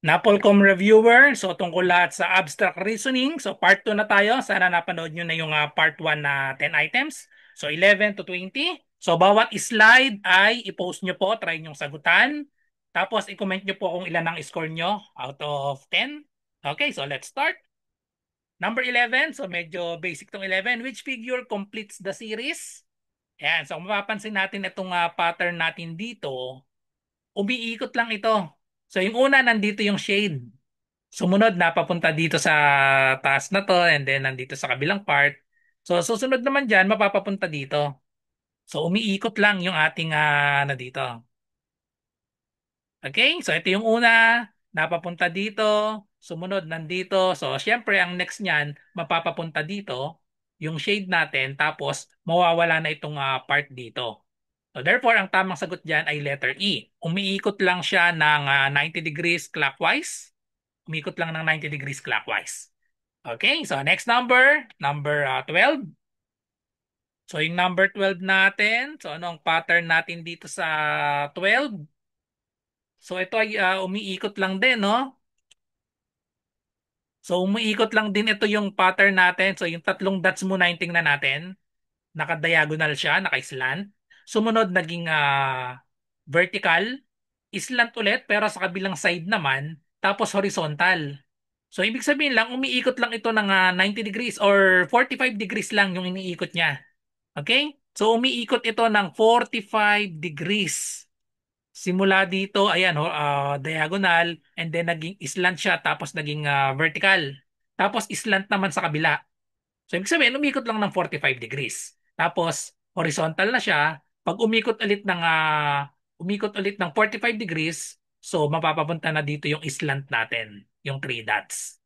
Napolcom reviewer, so tungkol lahat sa abstract reasoning. So part 2 na tayo. Sana napanood nyo na yung part 1 na 10 items. So 11 to 20. So bawat slide ay i-post nyo po, try nyo sagutan. Tapos i-comment nyo po kung ilan ang score nyo out of 10. Okay, so let's start. Number 11, so medyo basic tong 11. Which figure completes the series? Ayan, so kung mapapansin natin itong pattern natin dito, umiikot lang ito. So yung una, nandito yung shade. Sumunod na papunta dito sa taas na to and then nandito sa kabilang part. So susunod naman dyan, mapapapunta dito. So umiikot lang yung ating na dito. Okay? So ito yung una, napapunta dito, sumunod nandito. So syempre ang next niyan, mapapapunta dito, yung shade natin, tapos mawawala na itong part dito. So therefore, ang tamang sagot dyan ay letter E. Umiikot lang siya ng 90 degrees clockwise. Umikot lang ng 90 degrees clockwise. Okay, so next number, number 12. So yung number 12 natin, so ano ang pattern natin dito sa 12? So ito ay umiikot lang din, no? So umiikot lang din ito yung pattern natin. So yung tatlong dots muna yung tingnan natin. Naka-diagonal siya, naka-slant. Sumunod naging vertical, slant ulit pero sa kabilang side naman, tapos horizontal. So ibig sabihin lang umiikot lang ito ng 90 degrees or 45 degrees lang yung iniikot niya. Okay? So umiikot ito ng 45 degrees. Simula dito, ayan, diagonal, and then naging slant siya, tapos naging vertical. Tapos slant naman sa kabila. So ibig sabihin, umikot lang ng 45 degrees. Tapos horizontal na siya. Pag umikot ulit ng 45 degrees, so mapapapunta na dito yung slant natin, yung three dots.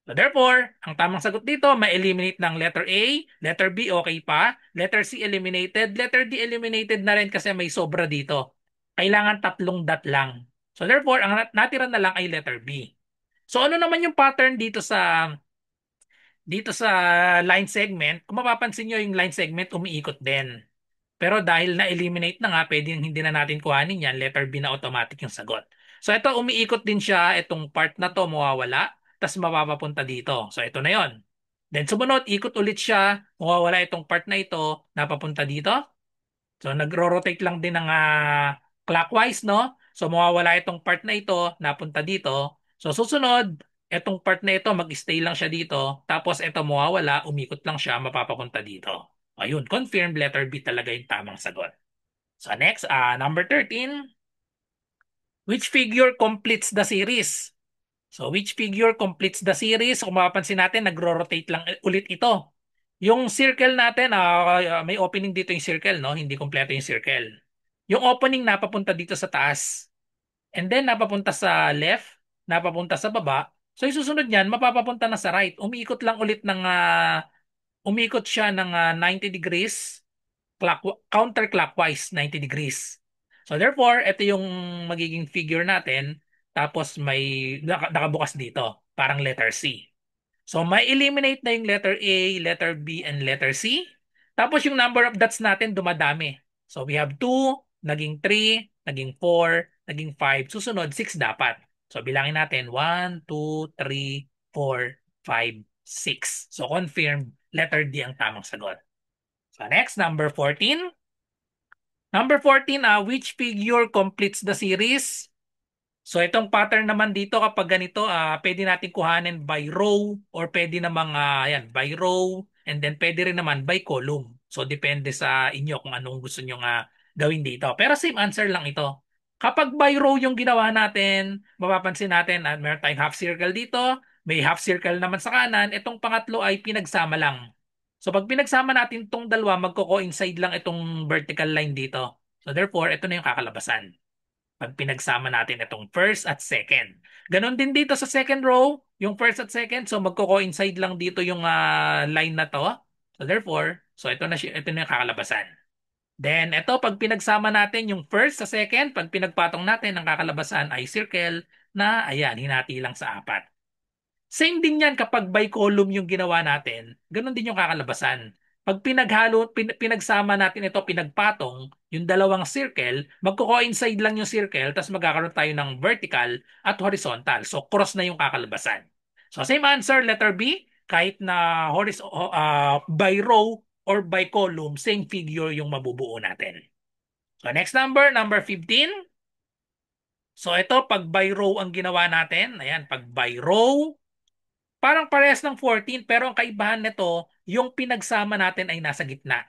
So therefore, ang tamang sagot dito, ma-eliminate ng letter A, letter B okay pa, letter C eliminated, letter D eliminated na rin kasi may sobra dito. Kailangan tatlong dot lang. So therefore, ang natira na lang ay letter B. So ano naman yung pattern dito sa line segment? Kung mapapansin nyo yung line segment umiikot din. Pero dahil na-eliminate na nga, pwedeng hindi na natin kuhanin yan, letter B na automatic yung sagot. So ito, umiikot din siya, itong part na to mawawala, tapos mapapapunta dito. So ito na yon. Then sumunod, ikot ulit siya, mawawala itong part na ito, napapunta dito. So nagro-rotate lang din ng clockwise, no? So mawawala itong part na ito, napunta dito. So susunod, itong part na ito, mag-stay lang siya dito. Tapos ito mawawala, umikot lang siya, mapapapunta dito. Ayun, confirmed letter B talaga yung tamang sagot. So next, number 13. Which figure completes the series? So which figure completes the series? Kung mapapansin natin, nagro-rotate lang ulit ito. Yung circle natin, may opening dito yung circle, no? Hindi kompleto yung circle. Yung opening napapunta dito sa taas. And then napapunta sa left, napapunta sa baba. So yung susunod niyan, mapapapunta na sa right. Umikot siya ng 90 degrees counterclockwise 90 degrees. So therefore, ito yung magiging figure natin. Tapos may nakabukas dito, parang letter C. So may eliminate na yung letter A, letter B, and letter C. Tapos yung number of dots natin dumadami. So we have 2, naging 3, naging 4, naging 5. Susunod, 6 dapat. So bilangin natin 1, 2, 3, 4, 5, 6. So confirmed, letter D ang tamang sagot. So next, number 14. Number 14, which figure completes the series? So itong pattern naman dito kapag ganito, pwede natin kuhanin by row or pwede namang ayan, by row and then pwede rin naman by column. So depende sa inyo kung anong gusto nyo gawin dito. Pero same answer lang ito. Kapag by row yung ginawa natin, mapapansin natin at meron tayong half circle dito, may half circle naman sa kanan, itong pangatlo ay pinagsama lang. So pag pinagsama natin itong dalawa, magko-coincide lang itong vertical line dito. So therefore, ito na yung kakalabasan pag pinagsama natin itong first at second. Ganon din dito sa second row, yung first at second, so magko-coincide lang dito yung line na to. So therefore, so ito na yung kakalabasan. Then ito, pag pinagsama natin yung first sa second, pag pinagpatong natin, ang kakalabasan ay circle na, ayan, hinati lang sa apat. Same din yan kapag by column yung ginawa natin, ganon din yung kakalabasan. Pag pinagsama natin ito, pinagpatong, yung dalawang circle, magko-coincide lang yung circle, tapos magkakaroon tayo ng vertical at horizontal. So, cross na yung kakalabasan. So, same answer, letter B. Kahit na by row or by column, same figure yung mabubuo natin. So, next number, number 15. So, ito, pag by row ang ginawa natin. Ayan, pag by row, parang parehas ng 14, pero ang kaibahan nito, yung pinagsama natin ay nasa gitna.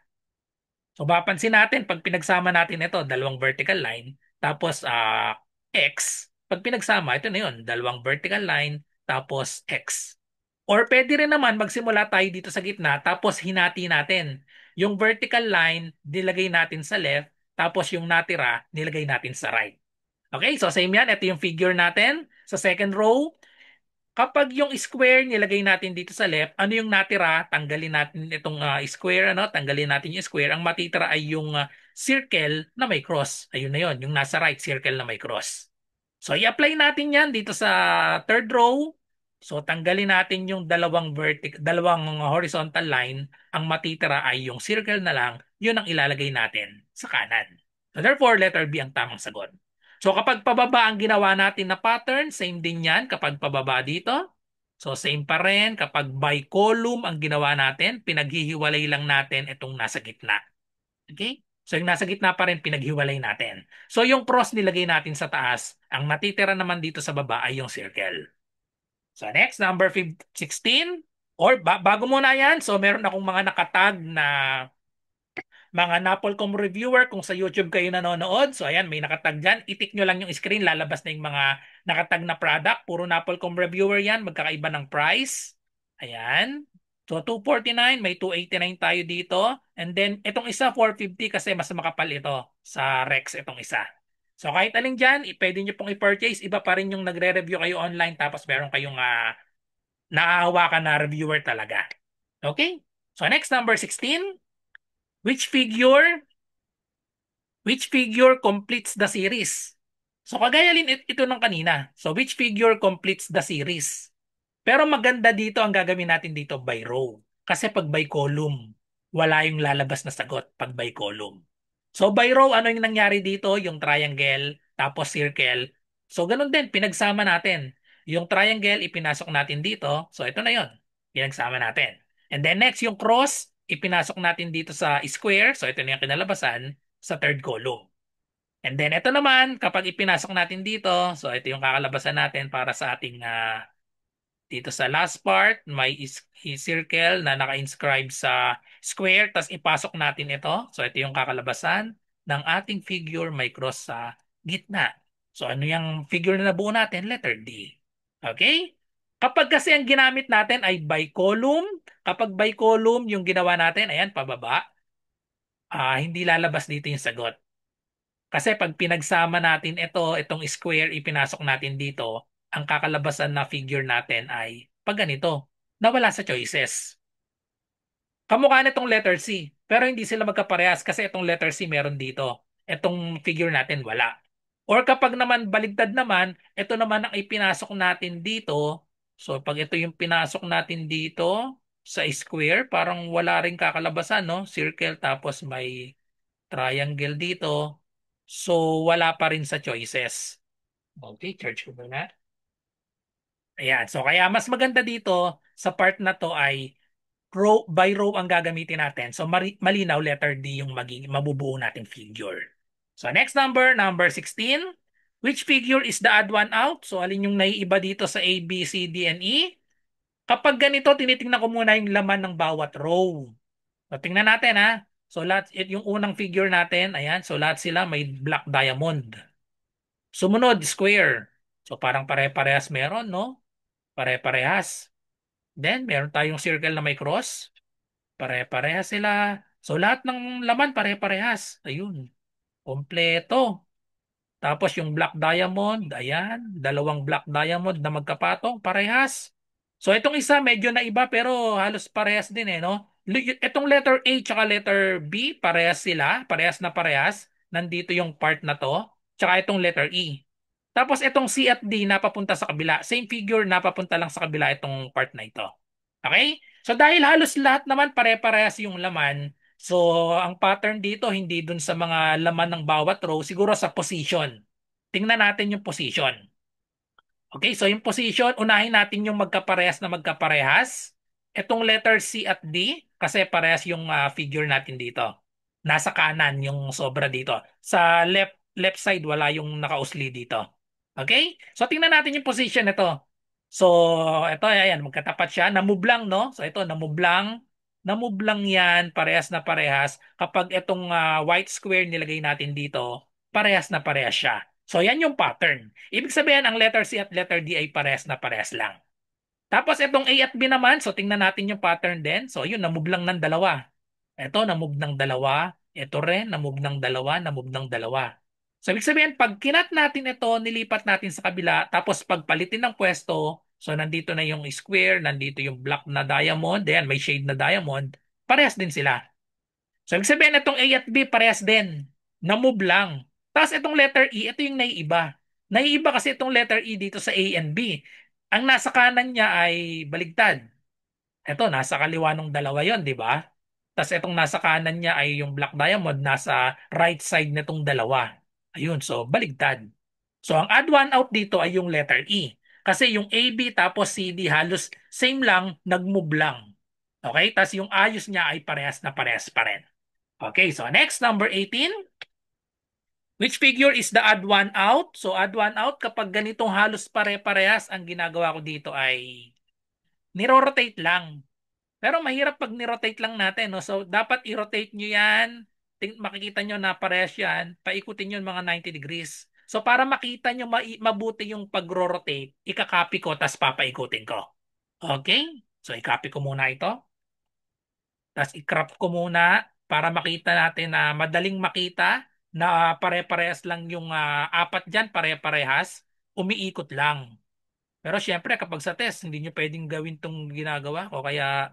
So mapapansin natin pag pinagsama natin ito, dalawang vertical line, tapos X, pag pinagsama, ito na yun, dalawang vertical line, tapos X. Or pwede rin naman magsimula tayo dito sa gitna, tapos hinati natin. Yung vertical line, nilagay natin sa left, tapos yung natira, nilagay natin sa right. Okay, so same yan. Ito yung figure natin. Sa second row, kapag yung square nilagay natin dito sa left, ano yung natira? Tanggalin natin itong square, ano? Tanggalin natin yung square. Ang matitira ay yung circle na may cross. Ayun na yun, yung nasa right circle na may cross. So i-apply natin yan dito sa third row. So tanggalin natin yung dalawang horizontal line. Ang matitira ay yung circle na lang. Yun ang ilalagay natin sa kanan. So therefore, letter B ang tamang sagot. So kapag pababa ang ginawa natin na pattern, same din yan kapag pababa dito. So same pa rin kapag by column ang ginawa natin, pinaghihiwalay lang natin itong nasa gitna. Okay? So yung nasa gitna pa rin pinaghiwalay natin. So yung cross nilagay natin sa taas, ang natitira naman dito sa baba ay yung circle. So next, number 16. Or bago muna yan, so meron akong mga nakatag na mga Napolcom reviewer, kung sa YouTube kayo nanonood, so ayan, may nakatag dyan. I-tick nyo lang yung screen, lalabas na yung mga nakatag na product. Puro Napolcom reviewer yan, magkakaiba ng price. Ayan. So 249, may 289 tayo dito. And then itong isa 450 kasi mas makapal ito sa Rex itong isa. So kahit alin dyan, pwede nyo pong i-purchase. Iba pa rin yung nagre-review kayo online tapos meron kayong naahawakan na reviewer talaga. Okay? So next, number 16. Which figure Which figure completes the series? So kagaya din ito ng kanina. So which figure completes the series? Pero maganda dito ang gagawin natin dito by row. Kasi pag by column, wala yung lalabas na sagot pag by column. So by row, ano yung nangyari dito? Yung triangle, tapos circle. So ganun din, pinagsama natin. Yung triangle, ipinasok natin dito. So ito na yon, pinagsama natin. And then next, yung cross, ipinasok natin dito sa square. So ito na yung kinalabasan sa third column. And then ito naman, kapag ipinasok natin dito, so ito yung kakalabasan natin para sa ating dito sa last part, may circle na naka-inscribe sa square, tapos ipasok natin ito. So ito yung kakalabasan ng ating figure, may cross sa gitna. So ano yung figure na nabuo natin? Letter D. Okay? Kapag kasi ang ginamit natin ay by column, kapag by column yung ginawa natin, ayan, pababa, hindi lalabas dito yung sagot. Kasi pag pinagsama natin itong square, ipinasok natin dito, ang kakalabasan na figure natin ay pag ganito, nawala sa choices. Kamukha nitong letter C, pero hindi sila magkaparehas kasi itong letter C meron dito. Itong figure natin wala. Or kapag naman baligtad naman, ito naman ang ipinasok natin dito. So pag ito yung pinasok natin dito sa square, parang wala ring kakalabasan, no? Circle tapos may triangle dito. So, wala pa rin sa choices. Okay, charge ko muna. Ayan. So, kaya mas maganda dito sa part na to ay row by row ang gagamitin natin. So, malinaw letter D yung mabubuo nating figure. So, next number, number 16. Which figure is the odd one out? So, alin yung naiiba dito sa A, B, C, D, and E? Kapag ganito, tinitingnan ko muna yung laman ng bawat row. So, tingnan natin ha. So, yung unang figure natin, ayan. So, lahat sila may black diamond. Sumunod, square. So, parang pare-parehas meron, no? Pare-parehas. Then, meron tayong circle na may cross. Pare-parehas sila. So, lahat ng laman pare-parehas. Ayun. Kompleto. Tapos yung black diamond, ayan, dalawang black diamond na magkapatong, parehas. So itong isa medyo na iba pero halos parehas din no? Itong letter A tsaka letter B, parehas sila, parehas na parehas. Nandito yung part na to, tsaka itong letter E. Tapos itong C at D napapunta sa kabila. Same figure, napapunta lang sa kabila itong part na ito. Okay? So dahil halos lahat naman pare-parehas yung laman, so ang pattern dito hindi dun sa mga laman ng bawat row, siguro sa position. Tingnan natin yung position. Okay, so yung position, unahin natin yung magkaparehas na magkaparehas. Itong letter C at D, kasi parehas yung figure natin dito. Nasa kanan yung sobra dito. Sa left side, wala yung nakausli dito. Okay? So tingnan natin yung position nito. So ito, ayan, magkatapat siya. Namove lang, no? So ito, namove lang. Namove lang yan, parehas na parehas. Kapag itong white square nilagay natin dito, parehas na parehas siya. So yan yung pattern. Ibig sabihin ang letter C at letter D ay parehas na parehas lang. Tapos itong A at B naman, so tingnan natin yung pattern din. So yun, namove lang ng dalawa. Ito, namove ng dalawa. Ito rin, namove ng dalawa, namove ng dalawa. So ibig sabihin, pag kinat natin ito, nilipat natin sa kabila, tapos pagpalitin ng pwesto, so nandito na yung square, nandito yung black na diamond, ayan, may shade na diamond, parehas din sila. So, ibig sabihin itong A at B parehas din. Na-move lang. Tapos itong letter E, ito yung naiiba. Naiiba kasi itong letter E dito sa A and B. Ang nasa kanan niya ay baligtad. Ito, nasa kaliwa ng dalawa yon, di ba? Tapos itong nasa kanan niya ay yung black diamond, nasa right side nitong dalawa. Ayun, so baligtad. So ang odd one out dito ay yung letter E. Kasi yung A, B tapos C, D halos same lang, nag-move lang. Okay? Tapos yung ayos niya ay parehas na parehas pa rin. Okay, so next, number 18. Which figure is the odd one out? So odd one out, kapag ganitong halos pare-parehas, ang ginagawa ko dito ay niro-rotate lang. Pero mahirap pag ni-rotate lang natin. No? So dapat i-rotate nyo yan. Makikita nyo na parehas yan. Paikutin nyo mga 90 degrees. So para makita nyo mabuti yung pag-rotate, ikakopy ko, tas papaikutin ko. Okay? So i-copy ko muna ito. Tapos i-crop ko muna para makita natin na madaling makita na pare-parehas lang yung apat dyan, pare-parehas, umiikot lang. Pero syempre kapag sa test, hindi nyo pwedeng gawin tong ginagawa ko. Kaya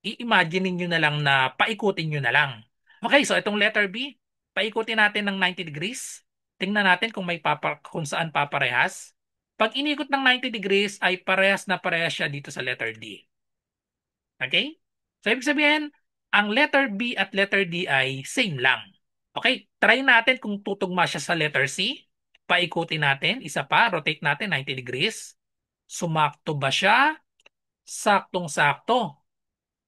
i-imagine nyo na lang na paikutin nyo na lang. Okay, so itong letter B, paikutin natin ng 90 degrees. Tingnan natin kung kung saan paparehas. Pag inikot ng 90 degrees ay parehas na parehas siya dito sa letter D. Okay? So, ibig sabihin, ang letter B at letter D ay same lang. Okay? Try natin kung tutugma siya sa letter C. Paikutin natin. Isa pa. Rotate natin 90 degrees. Sumakto ba siya? Saktong-sakto.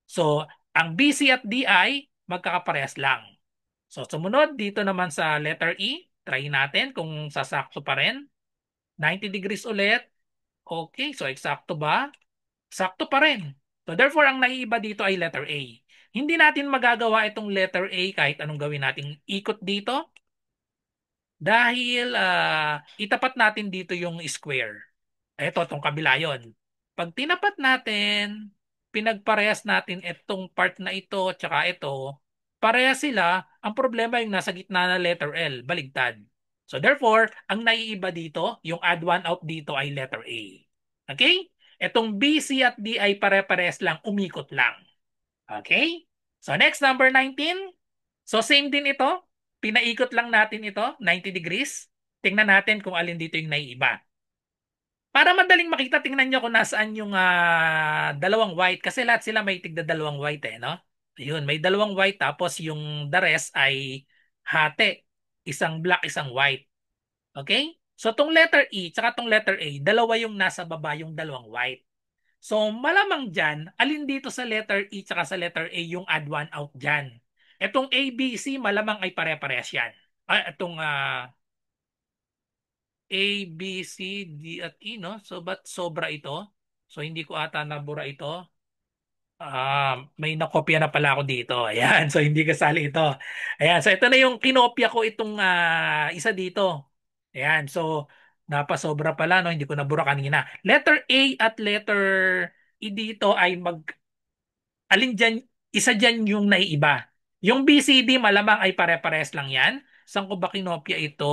So, ang B, C at D ay magkakaparehas lang. So, sumunod dito naman sa letter E. Try natin kung sasakto pa rin. 90 degrees ulit. Okay. So, eksakto ba? Sakto pa rin. So therefore, ang naiiba dito ay letter A. Hindi natin magagawa itong letter A kahit anong gawin nating ikot dito dahil itapat natin dito yung square. Ito, itong kabila yun. Pag tinapat natin, pinagparehas natin itong part na ito tsaka ito, parehas sila, ang problema yung nasa gitna na letter L, baligtad. So therefore, ang naiiba dito, yung add one out dito ay letter A. Okay? Itong B, C at D ay pare-parehas lang, umikot lang. Okay? So next, number 19. So same din ito. Pinaikot lang natin ito, 90 degrees. Tingnan natin kung alin dito yung naiiba. Para madaling makita, tingnan nyo kung nasaan yung dalawang white. Kasi lahat sila may tigda dalawang white eh, no? Ayun, may dalawang white tapos yung the rest ay hati. Isang black, isang white. Okay? So tong letter E tsaka tong letter A, dalawa yung nasa baba yung dalawang white. So malamang dyan, alin dito sa letter E tsaka sa letter A yung add one out dyan. Itong A, B, C malamang ay pare-parehas yan. Itong A, B, C, D at E, no? So ba't sobra ito? So hindi ko ata nabura ito. May nakopya na pala ako dito. Ayan, so hindi kasali ito. Ayan, so ito na yung kinopya ko itong isa dito. Ayan, so napasobra pala, no? Hindi ko nabura kanina. Letter A at letter E dito ay alin dyan, isa dyan yung naiiba. Yung BCD malamang ay pare-pares lang yan. Saan ko ba kinopya ito?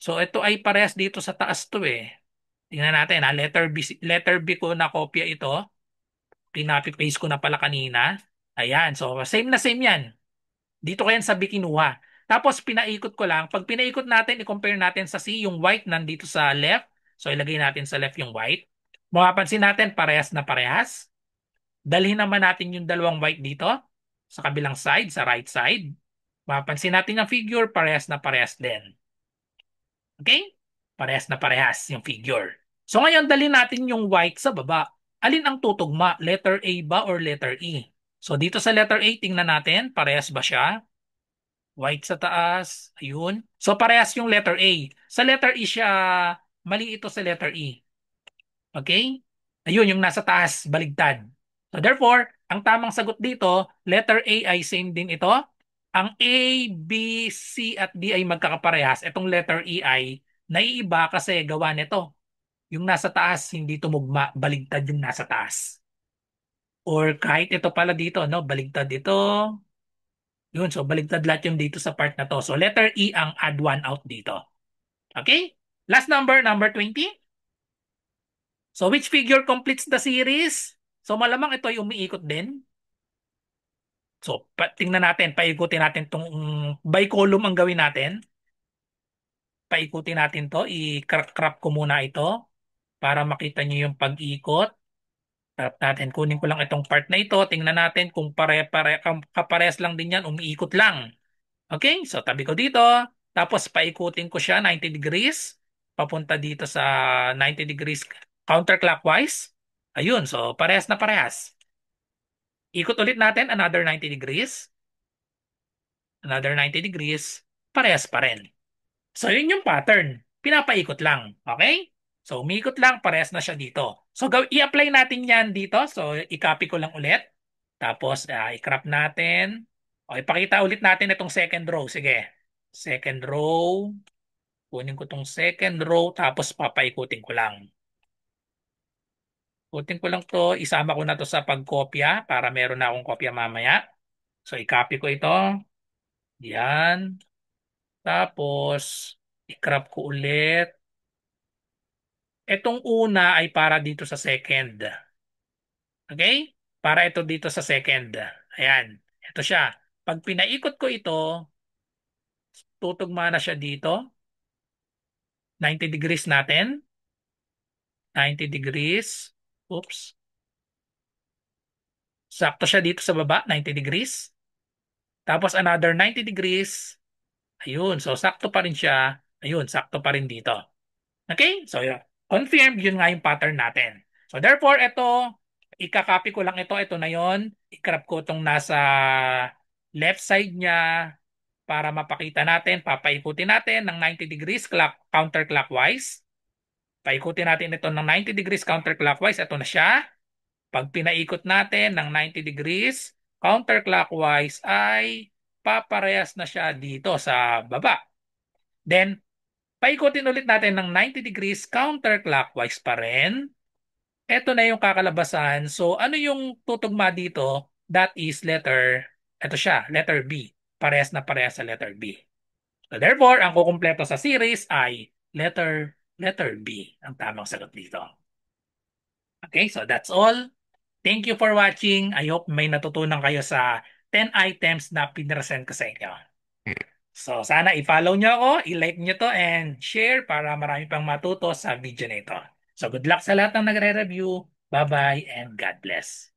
So ito ay parehas dito sa taas to eh. Tingnan natin ha, letter B ko na kopya ito. Pinapi-paste ko na pala kanina. Ayan, so same na same yan. Dito ko yan sa B kinuha. Tapos pinaikot ko lang. Pag pinaikot natin, i-compare natin sa C, yung white nandito sa left. So ilagay natin sa left yung white. Mapapansin natin parehas na parehas. Dalhin naman natin yung dalawang white dito sa kabilang side, sa right side. Mapansin natin yung figure, parehas na parehas din. Okay? Parehas na parehas yung figure. So ngayon, dalhin natin yung white sa baba. Alin ang tutugma? Letter A ba or letter E? So dito sa letter A, tingnan natin, parehas ba siya? White sa taas, ayun. So parehas yung letter A. Sa letter E siya, mali ito sa letter E. Okay? Ayun, yung nasa taas, baligtad. So therefore, ang tamang sagot dito, letter A ay same din ito. Ang A, B, C at D ay magkakaparehas. Itong letter E ay naiiba kasi gawa nito. Yung nasa taas, hindi tumugma. Baligtad yung nasa taas. Or kahit ito pala dito, no? Baligtad ito. Yun, so baligtad lahat yung dito sa part na to. So letter E ang add one out dito. Okay? Last number, number 20. So which figure completes the series? So malamang ito ay umiikot din. So tingnan natin, paikutin natin itong by column ang gawin natin. Paikutin natin to, i-crop ko muna ito para makita nyo yung pag-ikot. Crop natin, kunin ko lang itong part na ito. Tingnan natin kung kaparehas lang din yan, umiikot lang. Okay, so tabi ko dito. Tapos paikutin ko siya 90 degrees. Papunta dito sa 90 degrees counterclockwise. Ayun, so parehas na parehas. Ikot ulit natin another 90 degrees. Another 90 degrees. Parehas pa rin. So yun yung pattern. Pinapaikot lang. Okay? So umiikot lang, parehas na siya dito. So i-apply natin yan dito. So i-copy ko lang ulit. Tapos i-crop natin. O ipakita ulit natin itong second row. Sige. Second row. Kunin ko itong second row tapos papaikutin ko lang. Ikutin ko lang to. Isama ko na to sa pagkopya para meron na akong kopya mamaya. So i-copy ko ito. Yan. Tapos i-crop ko ulit. Itong una ay para dito sa second. Okay? Para ito dito sa second. Ayan. Ito siya. Pag pinaikot ko ito, tutugma na siya dito. 90 degrees natin. 90 degrees. Oops. Sakto siya dito sa baba, 90 degrees. Tapos another 90 degrees. Ayun. So sakto pa rin siya. Ayun, sakto pa rin dito. Okay? So, confirm, yun nga yung pattern natin. So, therefore, ito, ikakopy ko lang ito. Ito na yon. I-crop ko itong nasa left side niya para mapakita natin. Papaikutin natin ng 90 degrees counterclockwise. Paikutin natin ito ng 90 degrees counterclockwise. Ito na siya. Pag pinaikot natin ng 90 degrees counterclockwise ay paparehas na siya dito sa baba. Then, paikutin ulit natin ng 90 degrees counterclockwise pa rin. Ito na yung kakalabasan. So ano yung tutugma dito? That is ito siya, letter B. Parehas na parehas sa letter B. So therefore, ang kukumpleto sa series ay letter B. Ang tamang sagot dito. Okay, so that's all. Thank you for watching. I hope may natutunan kayo sa 10 items na pinresent ko sa inyo. So sana i-follow nyo ako, i-like nyo to and share para marami pang matuto sa video na ito. So good luck sa lahat ng nagre-review. Bye-bye and God bless.